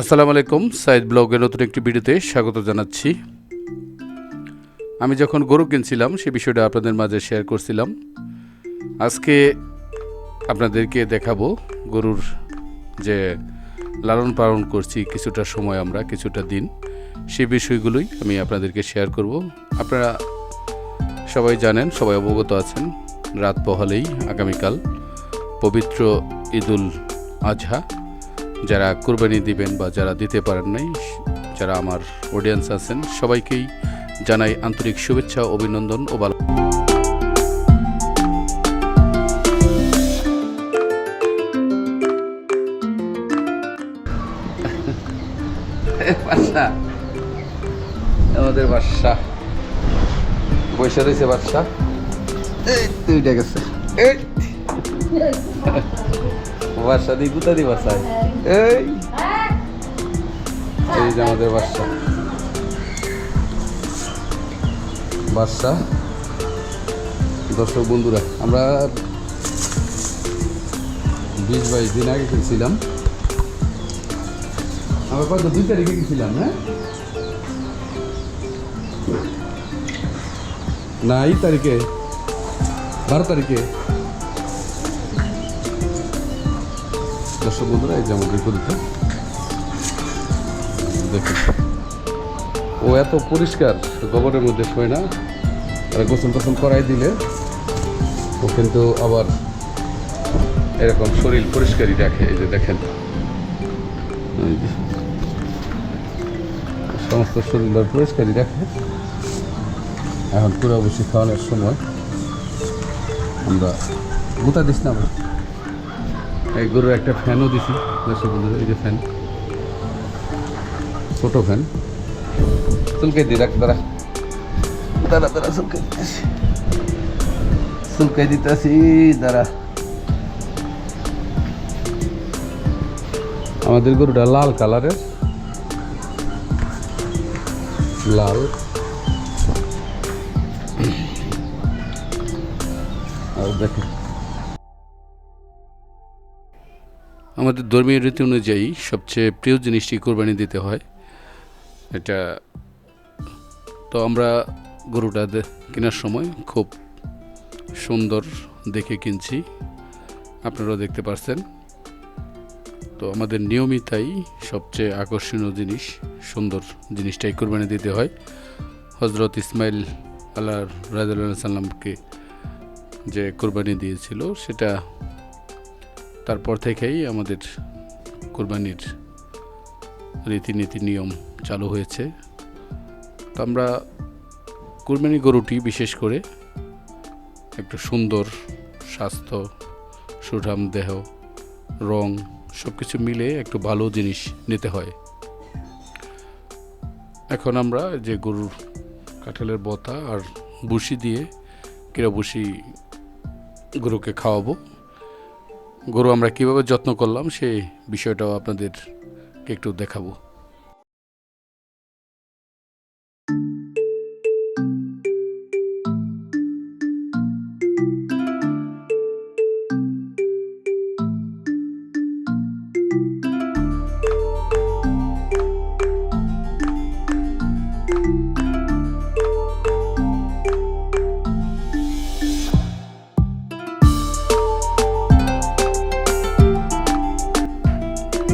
আসসালামু আলাইকুম, সাইদ ব্লগের নতুন একটি ভিডিওতে স্বাগত জানাচ্ছি। আমি যখন গরু কিনছিলাম সে বিষয়টা আপনাদের মাঝে শেয়ার করছিলাম। আজকে আপনাদেরকে দেখাবো গরুর যে লালন পালন করছি কিছুটা সময়, আমরা কিছুটা দিন, সেই বিষয়গুলোই আমি আপনাদেরকে শেয়ার করব। আপনারা সবাই জানেন, সবাই অবগত আছেন, রাত পোহালেই আগামীকাল পবিত্র ঈদুল আজহা। যারা কুরবানি দিবেন বা যারা দিতে পারেন নাই, যারা আমার অডিয়েন্স আছেন, সবাইকেই জানাই আন্তরিক শুভেচ্ছা, অভিনন্দন ও ভালো। আমাদের বাদশা বৈশা দিয়েছে, বাদশা দুইটা গেছে, বাদশা দি গুতা দি বাসায়। এই যে আমাদের বাদশা, বাদশা। দর্শক বন্ধুরা, আমরা 20-22 দিন আগে গেছিলাম। আমরা কত 2 তারিখে গেছিলাম, হ্যাঁ না, এই তারিখে 12 তারিখে। দর্শক বন্ধুরা, এই যে আমাদের গরুটা দেখুন, ও এত পরিষ্কার, গোবরের মধ্যে শোয় না। আর গোসল টোসল করাই দিলে ও কিন্তু আবার এরকম শরীর পরিষ্কারই রাখে। এই যে দেখেন, সমস্ত শরীর পরিষ্কারই রাখে। এখন পুরো বসে খাওয়ানোর সময় আমরা গুতা দিস না, আমরা এই গরুর একটা ফ্যানও দিছি। দর্শক বন্ধুরা, এই যে ফ্যান, ছোট ফ্যান, চুলকে দিয়ে রাখ, দাঁড়া দাঁড়া দাঁড়া, চুলকে দিতেছি, চুলকে দিতেছি, দাঁড়া। আমাদের গরুটা লাল কালারের, লাল। আর দেখেন, আমাদের ধর্মীয় রীতি অনুযায়ী সবচেয়ে প্রিয় জিনিসটি কোরবানি দিতে হয়। এটা তো আমরা গরুটা কেনার সময় খুব সুন্দর দেখে কিনছি, আপনারাও দেখতে পাচ্ছেন। তো আমাদের নিয়মিতাই সবচেয়ে আকর্ষণীয় জিনিস, সুন্দর জিনিসটাই কোরবানি দিতে হয়। হজরত ইসমাইল আল্লাহ রাদিয়াল্লাহু সাল্লামকে যে কোরবানি দিয়েছিল, সেটা তারপর থেকেই আমাদের কোরবানির রীতিনীতি নিয়ম চালু হয়েছে। তো আমরা কোরবানি গরুটি বিশেষ করে একটু সুন্দর স্বাস্থ্য, সুঠাম দেহ, রং সব কিছু মিলে একটু ভালো জিনিস নিতে হয়। এখন আমরা যে গরুর কাঁঠালের বতা আর ভুসি দিয়ে কিরা ভুসি গরুকে খাওয়াবো, গরু আমরা কিভাবে যত্ন করলাম সেই বিষয়টাও আপনাদেরকে একটু দেখাবো।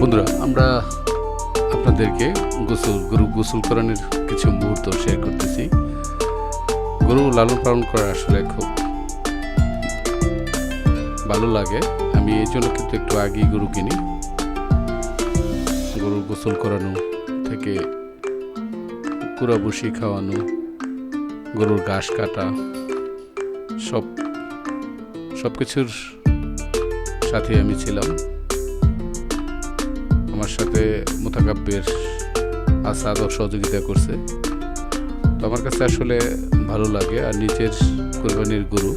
বন্ধুরা, আমরা আপনাদেরকে গরু গোসল করানোর কিছু মুহূর্ত শেয়ার করতেছি। গরু লালন পালন করা আসলে খুব ভালো লাগে। আমি এই জন্য কিন্তু একটু আগেই গরু কিনি। গরু গোসল করানো থেকে কুড়া বসি খাওয়ানো, গরুর ঘাস কাটা, সব কিছুর সাথে আমি ছিলাম। আমার সাথে মোতাকাব্বির আসাদও সহযোগিতা করছে। তো আমার কাছে আসলে ভালো লাগে। আর নিজের কোরবানির গরু,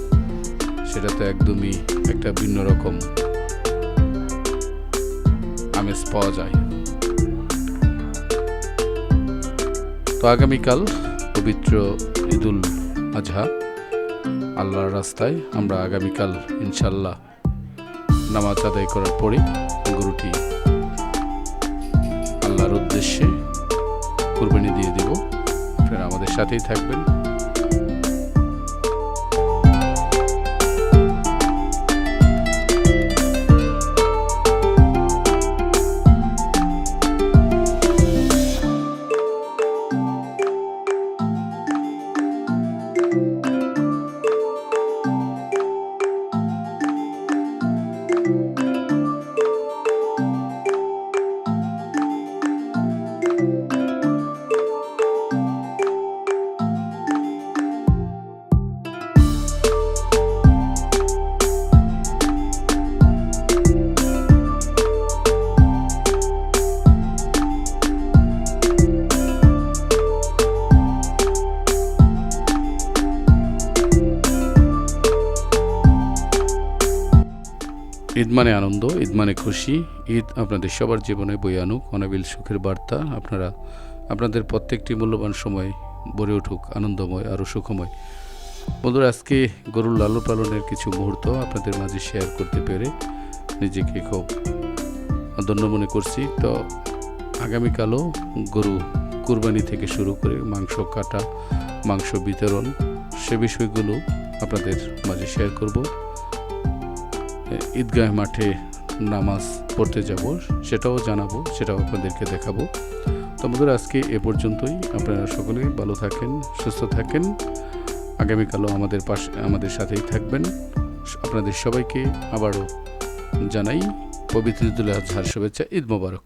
সেটা তো একদমই একটা ভিন্ন রকম আমেজ পাওয়া যায়। তো আগামীকাল পবিত্র ঈদুল আজহা, আল্লাহর রাস্তায় আমরা আগামীকাল ইনশাল্লাহ নামাজ আদায় করার পরেই গরুটি আল্লাহ আল্লাহর উদ্দেশ্যে কুরবানি দিয়ে দেব। আপনারা আমাদের সাথেই থাকবেন। ঈদ মানে আনন্দ, ঈদ মানে খুশি। ঈদ আপনাদের সবার জীবনে বয়ে আনুক অনাবিল সুখের বার্তা। আপনাদের প্রত্যেকটি মূল্যবান সময় ভরে উঠুক আনন্দময় আরও সুখময়। বন্ধুরা, আজকে গরুর লালন পালনের কিছু মুহূর্ত আপনাদের মাঝে শেয়ার করতে পেরে নিজেকে খুব ধন্য মনে করছি। তো আগামীকালও গরু কুরবানি থেকে শুরু করে মাংস কাটা, মাংস বিতরণ, সে বিষয়গুলো আপনাদের মাঝে শেয়ার করব। ঈদগাহ মাঠে নামাজ পড়তে যাব, সেটাও জানাবো, সেটাও আপনাদেরকে দেখাবো। তো বন্ধুরা, আজকে এ পর্যন্তই। আপনারা সকলেই ভালো থাকেন, সুস্থ থাকেন। আগামীকালও আমাদের সাথেই থাকবেন। আপনাদের সবাইকে আবারও জানাই পবিত্র ঈদুল আজহার শুভেচ্ছা। ঈদ মোবারক।